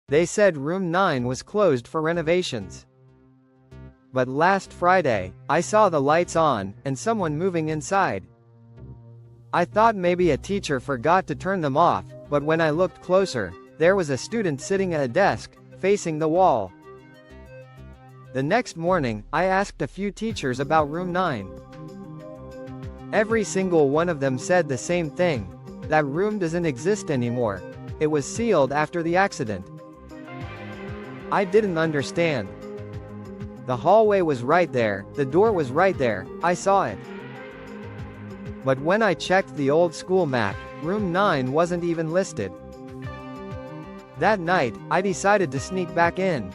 They said room 9 was closed for renovations. But last Friday, I saw the lights on, and someone moving inside. I thought maybe a teacher forgot to turn them off, but when I looked closer, there was a student sitting at a desk, facing the wall. The next morning, I asked a few teachers about room 9. Every single one of them said the same thing. That room doesn't exist anymore. It was sealed after the accident. I didn't understand. The hallway was right there, the door was right there, I saw it. But when I checked the old school map, room 9 wasn't even listed. That night, I decided to sneak back in.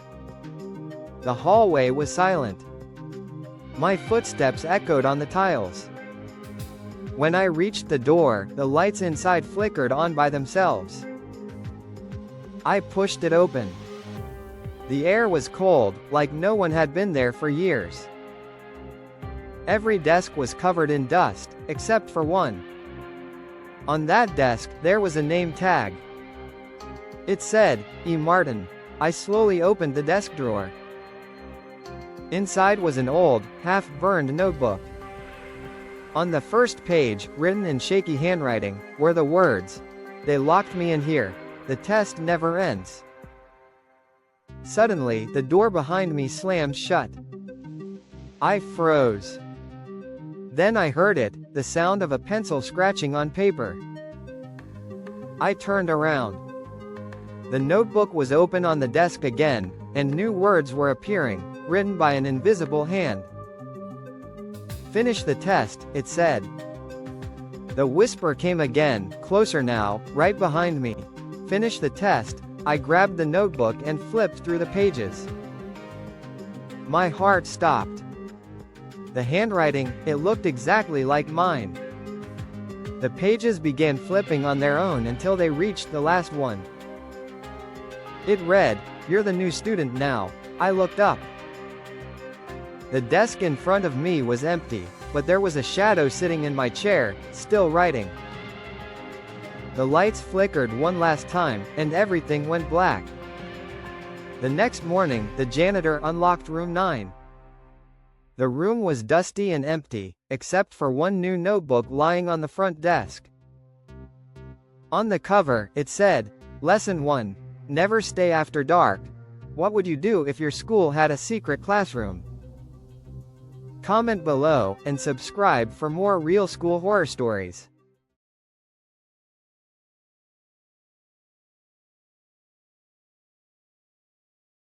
The hallway was silent. My footsteps echoed on the tiles. When I reached the door, the lights inside flickered on by themselves. I pushed it open. The air was cold, like no one had been there for years. Every desk was covered in dust, except for one. On that desk, there was a name tag. It said, E. Martin. I slowly opened the desk drawer. Inside was an old, half-burned notebook. On the first page, written in shaky handwriting, were the words, "They locked me in here. The test never ends." Suddenly, the door behind me slammed shut. I froze. Then I heard it, the sound of a pencil scratching on paper. I turned around. The notebook was open on the desk again, and new words were appearing, written by an invisible hand. "Finish the test," it said. The whisper came again, closer now, right behind me. "Finish the test." I grabbed the notebook and flipped through the pages. My heart stopped. The handwriting, it looked exactly like mine. The pages began flipping on their own until they reached the last one. It read, "You're the new student now." I looked up. The desk in front of me was empty, but there was a shadow sitting in my chair, still writing. The lights flickered one last time, and everything went black. The next morning, the janitor unlocked room 9. The room was dusty and empty, except for one new notebook lying on the front desk. On the cover, it said, "Lesson 1. Never stay after dark. What would you do if your school had a secret classroom?" Comment below, and subscribe for more real school horror stories.